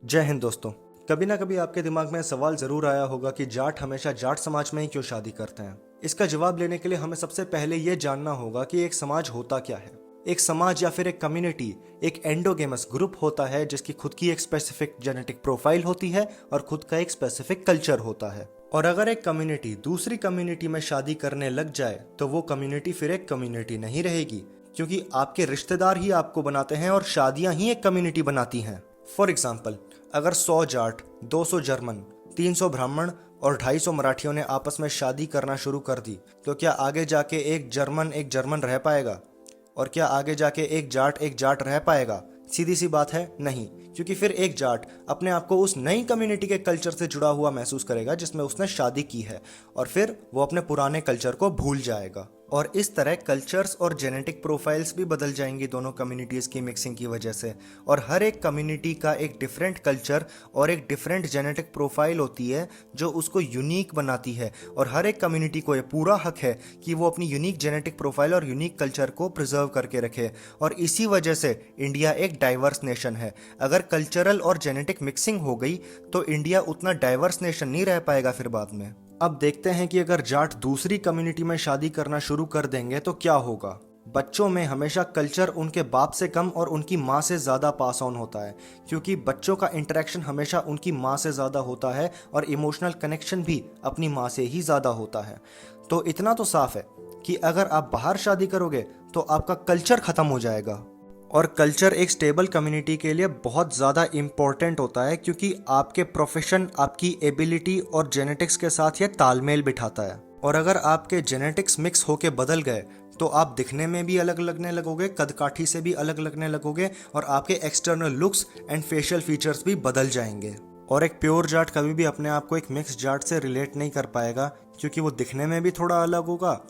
जय हिंद दोस्तों। कभी ना कभी आपके दिमाग में सवाल जरूर आया होगा कि जाट हमेशा जाट समाज में ही क्यों शादी करते हैं। इसका जवाब लेने के लिए हमें सबसे पहले ये जानना होगा कि एक समाज होता क्या है। एक समाज या फिर एक कम्युनिटी एक एंडोगेमस ग्रुप होता है जिसकी खुद की एक स्पेसिफिक जेनेटिक प्रोफाइल होती है और खुद का एक स्पेसिफिक कल्चर होता है। और अगर एक कम्युनिटी दूसरी कम्युनिटी में शादी करने लग जाए तो वो कम्युनिटी फिर एक कम्युनिटी नहीं रहेगी, क्योंकि आपके रिश्तेदार ही आपको बनाते हैं और शादियां ही एक कम्युनिटी बनाती हैं। फॉर एग्जाम्पल, अगर 100 जाट, 200 जर्मन, 300 ब्राह्मण और 250 मराठियों ने आपस में शादी करना शुरू कर दी, तो क्या आगे जाके एक जर्मन रह पाएगा? और क्या आगे जाके एक जाट रह पाएगा? सीधी सी बात है, नहीं। क्योंकि फिर एक जाट अपने आप को उस नई कम्युनिटी के कल्चर से जुड़ा हुआ महसूस करेगा जिसमें उसने शादी की है, और फिर वो अपने पुराने कल्चर को भूल जाएगा। और इस तरह कल्चर्स और जेनेटिक प्रोफाइल्स भी बदल जाएंगी दोनों कम्युनिटीज़ की मिक्सिंग की वजह से। और हर एक कम्युनिटी का एक डिफरेंट कल्चर और एक डिफरेंट जेनेटिक प्रोफाइल होती है जो उसको यूनिक बनाती है। और हर एक कम्युनिटी को ये पूरा हक है कि वो अपनी यूनिक जेनेटिक प्रोफाइल और यूनिक कल्चर को प्रिजर्व करके रखे। और इसी वजह से इंडिया एक डाइवर्स नेशन है। अगर कल्चरल और जेनेटिक मिक्सिंग हो गई तो इंडिया उतना डाइवर्स नेशन नहीं रह पाएगा फिर बाद में। अब देखते हैं कि अगर जाट दूसरी कम्युनिटी में शादी करना शुरू कर देंगे तो क्या होगा। बच्चों में हमेशा कल्चर उनके बाप से कम और उनकी माँ से ज़्यादा पास ऑन होता है, क्योंकि बच्चों का इंटरेक्शन हमेशा उनकी माँ से ज़्यादा होता है और इमोशनल कनेक्शन भी अपनी माँ से ही ज़्यादा होता है। तो इतना तो साफ है कि अगर आप बाहर शादी करोगे तो आपका कल्चर ख़त्म हो जाएगा। और कल्चर एक स्टेबल कम्युनिटी के लिए बहुत ज़्यादा इम्पॉर्टेंट होता है, क्योंकि आपके प्रोफेशन, आपकी एबिलिटी और जेनेटिक्स के साथ ये तालमेल बिठाता है। और अगर आपके जेनेटिक्स मिक्स होके बदल गए तो आप दिखने में भी अलग लगने लगोगे, कदकाठी से भी अलग लगने लगोगे, और आपके external looks and facial features भी बदल जाएंगे। और एक प्योर जाट कभी भी अपने आप को एक मिक्स जाट से रिलेट नहीं कर पाएगा, क्योंकि वो दिखने में भी थोड़ा अलग होगा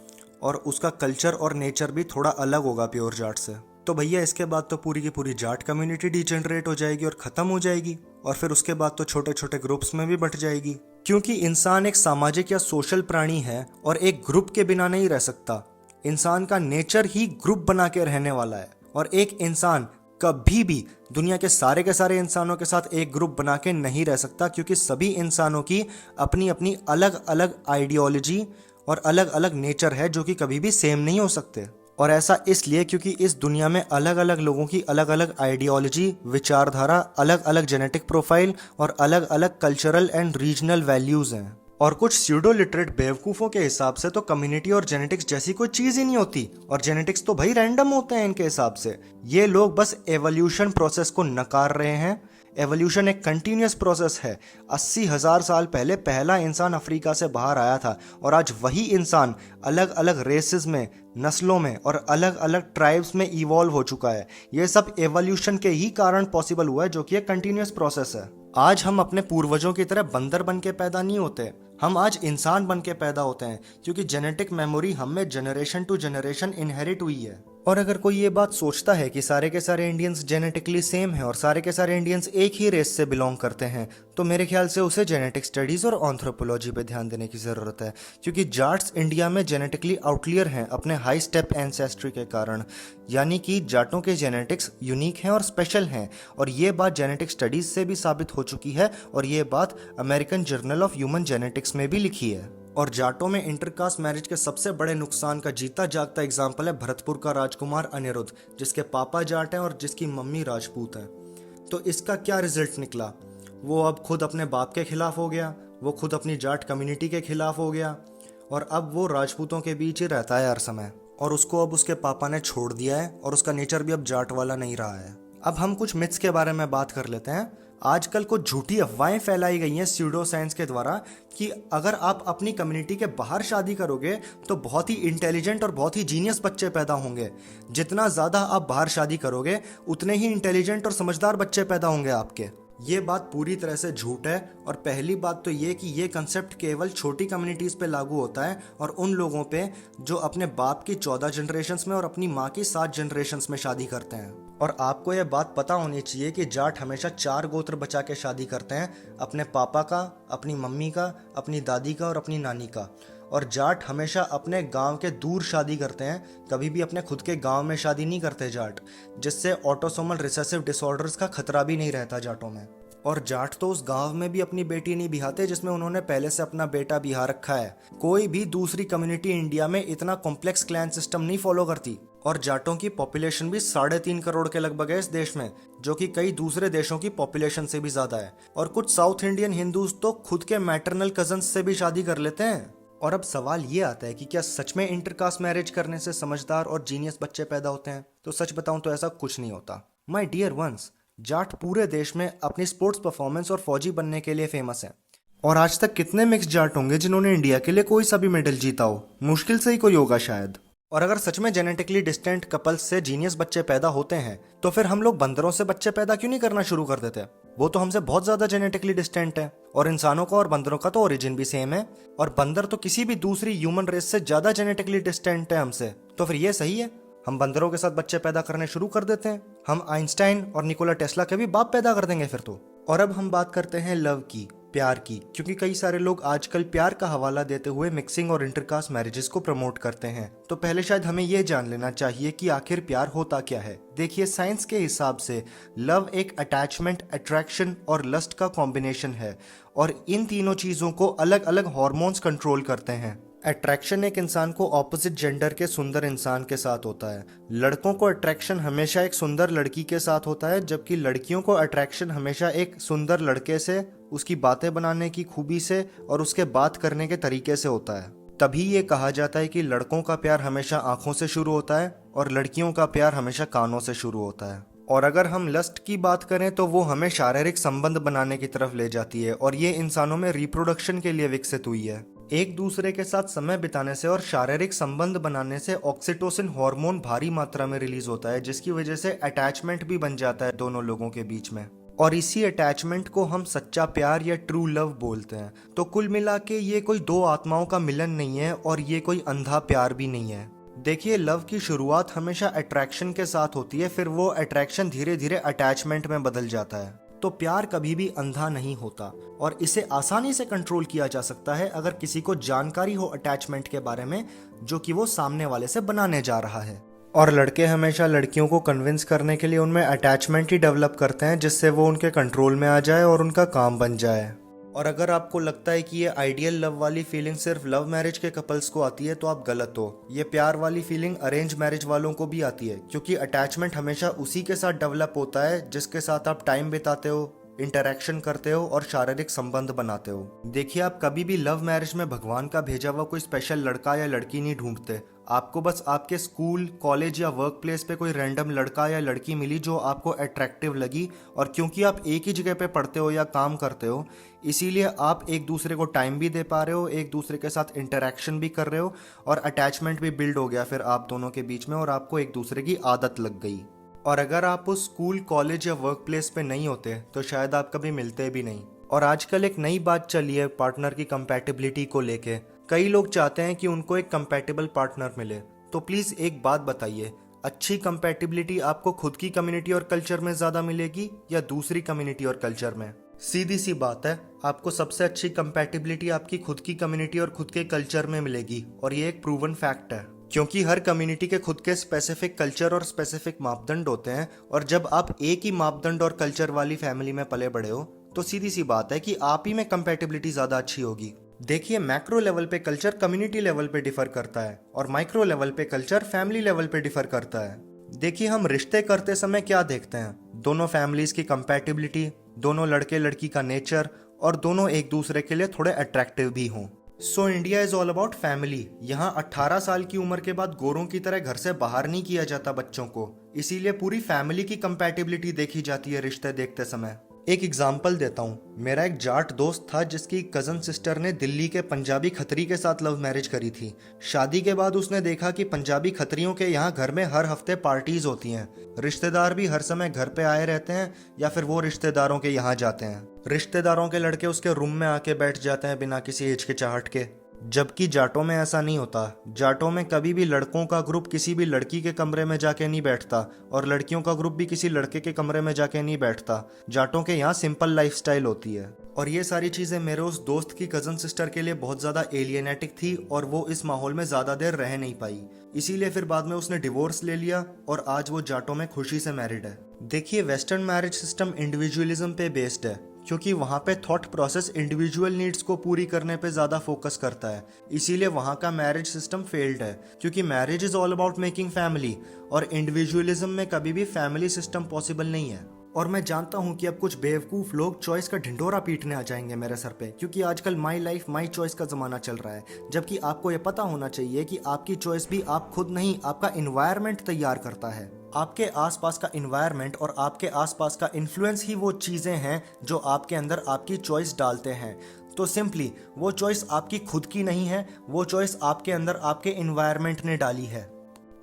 और उसका कल्चर और नेचर भी थोड़ा अलग होगा प्योर जाट से। तो भैया इसके बाद तो पूरी की पूरी जाट कम्युनिटी डिजेनरेट हो जाएगी और ख़त्म हो जाएगी, और फिर उसके बाद तो छोटे छोटे ग्रुप्स में भी बंट जाएगी। क्योंकि इंसान एक सामाजिक या सोशल प्राणी है और एक ग्रुप के बिना नहीं रह सकता। इंसान का नेचर ही ग्रुप बना के रहने वाला है, और एक इंसान कभी भी दुनिया के सारे इंसानों के साथ एक ग्रुप बना के नहीं रह सकता, क्योंकि सभी इंसानों की अपनी अपनी अलग अलग आइडियोलॉजी और अलग अलग नेचर है जो कि कभी भी सेम नहीं हो सकते। और ऐसा इसलिए क्योंकि इस दुनिया में अलग अलग लोगों की अलग अलग आइडियोलॉजी, विचारधारा, अलग अलग जेनेटिक प्रोफाइल और अलग अलग कल्चरल एंड रीजनल वैल्यूज़ हैं। और कुछ स्यूडो लिटरेट बेवकूफ़ों के हिसाब से तो कम्युनिटी और जेनेटिक्स जैसी कोई चीज़ ही नहीं होती, और जेनेटिक्स तो भाई रैंडम होते हैं इनके हिसाब से। ये लोग बस एवोल्यूशन प्रोसेस को नकार रहे हैं। एवोल्यूशन एक कंटिन्यूस प्रोसेस है। 80,000 साल पहले पहला इंसान अफ्रीका से बाहर आया था, और आज वही इंसान अलग अलग रेसेस में, नस्लों में और अलग अलग ट्राइब्स में इवॉल्व हो चुका है। ये सब एवोल्यूशन के ही कारण पॉसिबल हुआ है, जो कि एक कंटिन्यूस प्रोसेस है। आज हम अपने पूर्वजों की तरह बंदर बन के पैदा नहीं होते, हम आज इंसान बन के पैदा होते हैं, क्योंकि जेनेटिक मेमोरी हम में जनरेशन टू जनरेशन इनहेरिट हुई है। और अगर कोई ये बात सोचता है कि सारे के सारे इंडियंस जेनेटिकली सेम हैं और सारे के सारे इंडियंस एक ही रेस से बिलोंग करते हैं, तो मेरे ख्याल से उसे जेनेटिक स्टडीज़ और एंथ्रोपोलॉजी पे ध्यान देने की ज़रूरत है। क्योंकि जाट्स इंडिया में जेनेटिकली आउटलियर हैं अपने हाई स्टेप एंसेस्ट्री के कारण। यानी कि जाटों के जेनेटिक्स यूनिक हैं और स्पेशल हैं, और ये बात जेनेटिक स्टडीज़ से भी साबित हो चुकी है, और ये बात American journal of human genetics में भी लिखी है। और जाटों में इंटरकास्ट मैरिज के सबसे बड़े नुकसान का जीता जागता एग्जाम्पल है भरतपुर का राजकुमार अनिरुद्ध, जिसके पापा जाट हैं और जिसकी मम्मी राजपूत है। तो इसका क्या रिजल्ट निकला? वो अब खुद अपने बाप के खिलाफ हो गया, वो खुद अपनी जाट कम्युनिटी के खिलाफ हो गया, और अब वो राजपूतों के बीच ही रहता है हर समय। और उसको अब उसके पापा ने छोड़ दिया है, और उसका नेचर भी अब जाट वाला नहीं रहा है। अब हम कुछ मिथ्स के बारे में बात कर लेते हैं। आजकल कुछ झूठी अफवाहें फैलाई गई हैं स्यूडो साइंस के द्वारा कि अगर आप अपनी कम्युनिटी के बाहर शादी करोगे तो बहुत ही इंटेलिजेंट और बहुत ही जीनियस बच्चे पैदा होंगे। जितना ज़्यादा आप बाहर शादी करोगे उतने ही इंटेलिजेंट और समझदार बच्चे पैदा होंगे आपके। ये बात पूरी तरह से झूठ है। और पहली बात तो ये कि ये कंसेप्ट केवल छोटी कम्युनिटीज़ पे लागू होता है और उन लोगों पे जो अपने बाप की 14 जनरेशन्स में और अपनी माँ की 7 जनरेशन्स में शादी करते हैं। और आपको ये बात पता होनी चाहिए कि जाट हमेशा 4 गोत्र बचा के शादी करते हैं, अपने पापा का, अपनी मम्मी का, अपनी दादी का और अपनी नानी का। और जाट हमेशा अपने गांव के दूर शादी करते हैं, कभी भी अपने खुद के गांव में शादी नहीं करते जाट, जिससे ऑटोसोमल रिसेसिव डिसऑर्डर्स का खतरा भी नहीं रहता जाटों में। और जाट तो उस गांव में भी अपनी बेटी नहीं बिहाते जिसमें उन्होंने पहले से अपना बेटा बिहा रखा है। कोई भी दूसरी कम्युनिटी इंडिया में इतना कॉम्प्लेक्स क्लैन सिस्टम नहीं फॉलो करती। और जाटों की पॉपुलेशन भी 3.5 करोड़ के लगभग है इस देश में, जो कि कई दूसरे देशों की पॉपुलेशन से भी ज्यादा है। और कुछ साउथ इंडियन हिंदूज तो खुद के मैटरनल कजन्स से भी शादी कर लेते हैं। और अब सवाल ये आता है कि क्या सच में इंटरकास्ट मैरिज करने से समझदार और जीनियस बच्चे पैदा होते हैं? तो सच बताऊं तो ऐसा कुछ नहीं होता। माय डियर वंस, जाट पूरे देश में अपनी स्पोर्ट्स परफॉर्मेंस और फौजी बनने के लिए फेमस है। और आज तक कितने मिक्स जाट होंगे जिन्होंने इंडिया के लिए कोई सा भी मेडल जीता हो? मुश्किल से ही कोई होगा शायद। और अगर सच में जेनेटिकली डिस्टेंट कपल्स से जीनियस बच्चे पैदा होते हैं तो फिर हम लोग बंदरों से बच्चे पैदा क्यों नहीं करना शुरू कर देते? वो तो हमसे बहुत ज्यादा जेनेटिकली डिस्टेंट है। और इंसानों का और बंदरों का तो ओरिजिन भी सेम है। और बंदर तो किसी भी दूसरी ह्यूमन रेस से ज्यादा जेनेटिकली डिस्टेंट है हमसे। तो फिर ये सही है, हम बंदरों के साथ बच्चे पैदा करने शुरू कर देते हैं। हम आइंस्टाइन और निकोला टेस्ला के भी बाप पैदा कर देंगे फिर तो। और अब हम बात करते हैं लव की, प्यार की, क्योंकि कई सारे लोग आजकल प्यार का हवाला देते हुए मिक्सिंग और इंटरकास्ट मैरिजेस को प्रमोट करते हैं। तो पहले शायद हमें यह जान लेना चाहिए कि आखिर प्यार होता क्या है। देखिए, साइंस के हिसाब से लव एक अटैचमेंट, अट्रैक्शन और लस्ट का कॉम्बिनेशन है। और इन तीनों चीजों को अलग अलग हॉर्मोन्स कंट्रोल करते हैं। अट्रैक्शन एक इंसान को ऑपोजिट जेंडर के सुंदर इंसान के साथ होता है। लड़कों को अट्रैक्शन हमेशा एक सुंदर लड़की के साथ होता है, जबकि लड़कियों को अट्रैक्शन हमेशा एक सुंदर लड़के से, उसकी बातें बनाने की खूबी से और उसके बात करने के तरीके से होता है। तभी ये कहा जाता है कि लड़कों का प्यार हमेशा आंखों से शुरू होता है और लड़कियों का प्यार हमेशा कानों से शुरू होता है। और अगर हम लस्ट की बात करें तो वो हमें शारीरिक संबंध बनाने की तरफ ले जाती है और ये इंसानों में रिप्रोडक्शन के लिए विकसित हुई है। एक दूसरे के साथ समय बिताने से और शारीरिक संबंध बनाने से ऑक्सीटोसिन हार्मोन भारी मात्रा में रिलीज होता है, जिसकी वजह से अटैचमेंट भी बन जाता है दोनों लोगों के बीच में। और इसी अटैचमेंट को हम सच्चा प्यार या ट्रू लव बोलते हैं। तो कुल मिला के ये कोई दो आत्माओं का मिलन नहीं है और ये कोई अंधा प्यार भी नहीं है। देखिए, लव की शुरुआत हमेशा अट्रैक्शन के साथ होती है, फिर वो अट्रैक्शन धीरे धीरे अटैचमेंट में बदल जाता है। तो प्यार कभी भी अंधा नहीं होता और इसे आसानी से कंट्रोल किया जा सकता है अगर किसी को जानकारी हो अटैचमेंट के बारे में, जो कि वो सामने वाले से बनाने जा रहा है। और लड़के हमेशा लड़कियों को कन्विंस करने के लिए उनमें अटैचमेंट ही डेवलप करते हैं, जिससे वो उनके कंट्रोल में आ जाए और उनका काम बन जाए। और अगर आपको लगता है कि ये आइडियल लव वाली फीलिंग सिर्फ लव मैरिज के कपल्स को आती है तो आप गलत हो। ये प्यार वाली फीलिंग अरेंज मैरिज वालों को भी आती है, क्योंकि अटैचमेंट हमेशा उसी के साथ डेवलप होता है जिसके साथ आप टाइम बिताते हो, इंटरेक्शन करते हो और शारीरिक संबंध बनाते हो। देखिए, आप कभी भी लव मैरिज में भगवान का भेजा हुआ कोई स्पेशल लड़का या लड़की नहीं ढूंढते। आपको बस आपके स्कूल, कॉलेज या वर्क प्लेस पे कोई रैंडम लड़का या लड़की मिली जो आपको अट्रैक्टिव लगी, और क्योंकि आप एक ही जगह पे पढ़ते हो या काम करते हो, इसीलिए आप एक दूसरे को टाइम भी दे पा रहे हो, एक दूसरे के साथ इंटरेक्शन भी कर रहे हो और अटैचमेंट भी बिल्ड हो गया फिर आप दोनों के बीच में, और आपको एक दूसरे की आदत लग गई। और अगर आप उस स्कूल, कॉलेज या वर्क प्लेस पे नहीं होते तो शायद आप कभी मिलते भी नहीं। और आजकल एक नई बात चली है पार्टनर की कंपैटिबिलिटी को लेके। कई लोग चाहते हैं कि उनको एक कंपैटिबल पार्टनर मिले। तो प्लीज एक बात बताइए, अच्छी कंपैटिबिलिटी आपको खुद की कम्युनिटी और कल्चर में ज्यादा मिलेगी या दूसरी कम्युनिटी और कल्चर में? सीधी सी बात है, आपको सबसे अच्छी कंपैटिबिलिटी आपकी खुद की कम्युनिटी और खुद के कल्चर में मिलेगी। और ये एक प्रूवन फैक्ट है, क्योंकि हर कम्युनिटी के खुद के स्पेसिफिक कल्चर और स्पेसिफिक मापदंड होते हैं। और जब आप एक ही मापदंड और कल्चर वाली फैमिली में पले बड़े हो तो सीधी सी बात है कि आप ही में कंपैटिबिलिटी ज्यादा अच्छी होगी। देखिए, मैक्रो लेवल पे कल्चर कम्युनिटी लेवल पे डिफर करता है और माइक्रो लेवल पे कल्चर फैमिली लेवल पे डिफर करता है। देखिए, हम रिश्ते करते समय क्या देखते हैं? दोनों फैमिलीज की कंपैटिबिलिटी, दोनों लड़के लड़की का नेचर, और दोनों एक दूसरे के लिए थोड़े अट्रैक्टिव भी हों। So India is all about family. यहाँ 18 साल की उम्र के बाद गोरों की तरह घर से बाहर नहीं किया जाता बच्चों को, इसीलिए पूरी फैमिली की कंपैटिबिलिटी देखी जाती है रिश्ते देखते समय। एक एग्जाम्पल देता हूँ। मेरा एक जाट दोस्त था जिसकी कजन सिस्टर ने दिल्ली के पंजाबी खत्री के साथ लव मैरिज करी थी। शादी के बाद उसने देखा कि पंजाबी खत्रियों के यहाँ घर में हर हफ्ते पार्टीज होती हैं। रिश्तेदार भी हर समय घर पे आए रहते हैं या फिर वो रिश्तेदारों के यहाँ जाते हैं। रिश्तेदारों के लड़के उसके रूम में आके बैठ जाते हैं बिना किसी हिचकिचाहट के, जबकि जाटों में ऐसा नहीं होता। जाटों में कभी भी लड़कों का ग्रुप किसी भी लड़की के कमरे में जाके नहीं बैठता और लड़कियों का ग्रुप भी किसी लड़के के कमरे में जाके नहीं बैठता। जाटों के यहाँ सिंपल लाइफस्टाइल होती है। और ये सारी चीजें मेरे उस दोस्त की कजन सिस्टर के लिए बहुत ज्यादा एलियनेटिक थी और वो इस माहौल में ज्यादा देर रह नहीं पाई। इसीलिए फिर बाद में उसने डिवोर्स ले लिया और आज वो जाटों में खुशी से मैरिड है। देखिए, वेस्टर्न मैरिज सिस्टम इंडिविजुअलिज्म पे बेस्ड है, क्योंकि वहाँ पे थॉट प्रोसेस इंडिविजुअल नीड्स को पूरी करने पे ज़्यादा फोकस करता है। इसीलिए वहाँ का मैरिज सिस्टम फेल्ड है, क्योंकि marriage is all about making family और इंडिविजुअलिज्म में कभी भी फैमिली सिस्टम पॉसिबल नहीं है। और मैं जानता हूँ कि अब कुछ बेवकूफ़ लोग चॉइस का ढिंढोरा पीटने आ जाएंगे मेरे सर पे, क्योंकि आजकल माई लाइफ माई चॉइस का ज़माना चल रहा है। जबकि आपको ये पता होना चाहिए कि आपकी चॉइस भी आप खुद नहीं, आपका इन्वायरमेंट तैयार करता है। आपके आसपास का इन्वायरमेंट और आपके आसपास का इन्फ्लुएंस ही वो चीज़ें हैं जो आपके अंदर आपकी चॉइस डालते हैं। तो सिंपली वो चॉइस आपकी खुद की नहीं है, वो चॉइस आपके अंदर आपके इन्वायरमेंट ने डाली है।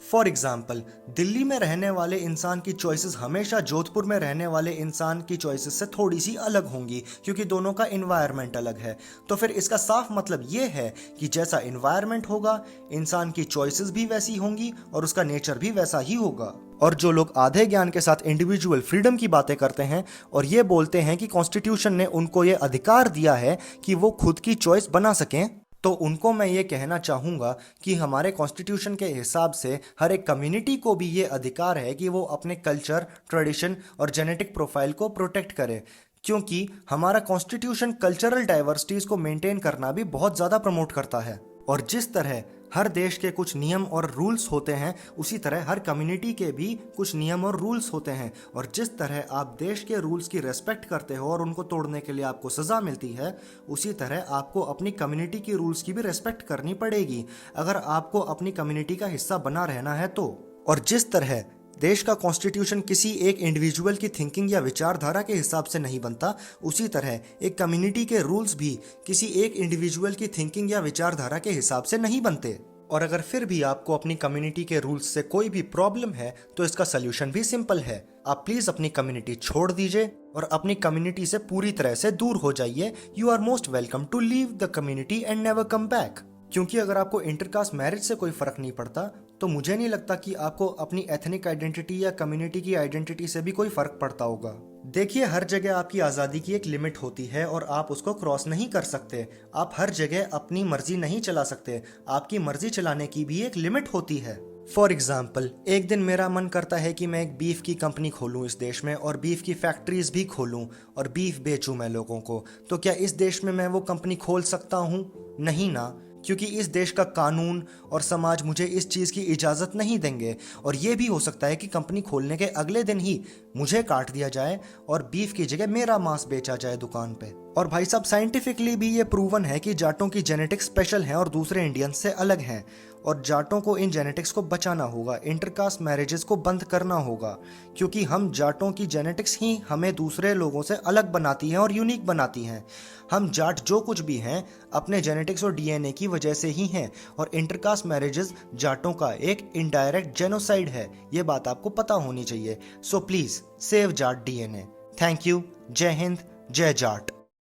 फॉर एग्जाम्पल, दिल्ली में रहने वाले इंसान की चॉइसेस हमेशा जोधपुर में रहने वाले इंसान की चॉइसेस से थोड़ी सी अलग होंगी, क्योंकि दोनों का इन्वायरमेंट अलग है। तो फिर इसका साफ मतलब ये है कि जैसा इन्वायरमेंट होगा, इंसान की चॉइसेस भी वैसी होंगी और उसका नेचर भी वैसा ही होगा। और जो लोग आधे ज्ञान के साथ इंडिविजुअल फ्रीडम की बातें करते हैं और ये बोलते हैं कि कॉन्स्टिट्यूशन ने उनको ये अधिकार दिया है कि वो खुद की चॉइस बना सकें, तो उनको मैं ये कहना चाहूँगा कि हमारे कॉन्स्टिट्यूशन के हिसाब से हर एक कम्युनिटी को भी ये अधिकार है कि वो अपने कल्चर, ट्रेडिशन और जेनेटिक प्रोफाइल को प्रोटेक्ट करे, क्योंकि हमारा कॉन्स्टिट्यूशन कल्चरल डाइवर्सिटीज़ को मेंटेन करना भी बहुत ज़्यादा प्रमोट करता है। और जिस तरह हर देश के कुछ नियम और रूल्स होते हैं, उसी तरह हर कम्युनिटी के भी कुछ नियम और रूल्स होते हैं। और जिस तरह आप देश के रूल्स की रेस्पेक्ट करते हो और उनको तोड़ने के लिए आपको सज़ा मिलती है, उसी तरह आपको अपनी कम्युनिटी की रूल्स की भी रेस्पेक्ट करनी पड़ेगी, अगर आपको अपनी कम्युनिटी का हिस्सा बना रहना है तो। और जिस तरह देश का कॉन्स्टिट्यूशन किसी एक इंडिविजुअल की थिंकिंग या विचारधारा के हिसाब से नहीं बनता, उसी तरह एक कम्युनिटी के रूल्स भी किसी एक इंडिविजुअल की थिंकिंग या विचारधारा के हिसाब से नहीं बनते। और अगर फिर भी आपको अपनी कम्युनिटी के रूल्स से कोई भी प्रॉब्लम है, तो इसका सल्यूशन भी सिंपल है। आप प्लीज़ अपनी कम्युनिटी छोड़ दीजिए और अपनी कम्युनिटी से पूरी तरह से दूर हो जाइए। You are most welcome to leave the community and never come back. क्योंकि अगर आपको इंटरकास्ट मैरिज से कोई फर्क नहीं पड़ता, तो मुझे नहीं लगता कि आपको अपनी एथनिक आइडेंटिटी या कम्युनिटी की आइडेंटिटी से भी कोई फर्क पड़ता होगा। देखिए, हर जगह आपकी आज़ादी की एक लिमिट होती है और आप उसको क्रॉस नहीं कर सकते। आप हर जगह अपनी मर्जी नहीं चला सकते, आपकी मर्जी चलाने की भी एक लिमिट होती है। फॉर एग्जाम्पल, एक दिन मेरा मन करता है कि मैं एक बीफ की कंपनी खोलूं इस देश में और बीफ की फैक्ट्रीज भी खोलूं और बीफ बेचूं मैं लोगों को। तो क्या इस देश में मैं वो कंपनी खोल सकता हूं? नहीं ना, क्योंकि इस देश का कानून और समाज मुझे इस चीज़ की इजाज़त नहीं देंगे। और ये भी हो सकता है कि कंपनी खोलने के अगले दिन ही मुझे काट दिया जाए और बीफ की जगह मेरा मांस बेचा जाए दुकान पे। और भाई साहब, साइंटिफिकली भी ये प्रूवन है कि जाटों की जेनेटिक्स स्पेशल हैं और दूसरे इंडियंस से अलग हैं, और जाटों को इन जेनेटिक्स को बचाना होगा, इंटरकास्ट मैरिजेस को बंद करना होगा, क्योंकि हम जाटों की जेनेटिक्स ही हमें दूसरे लोगों से अलग बनाती हैं और यूनिक बनाती हैं। हम जाट जो कुछ भी हैं अपने जेनेटिक्स और डीएनए की वजह से ही हैं, और इंटरकास्ट मैरिजेस जाटों का एक इनडायरेक्ट जेनोसाइड है। ये बात आपको पता होनी चाहिए। So please save Jat DNA. Thank you. जय हिंद, जय जाट।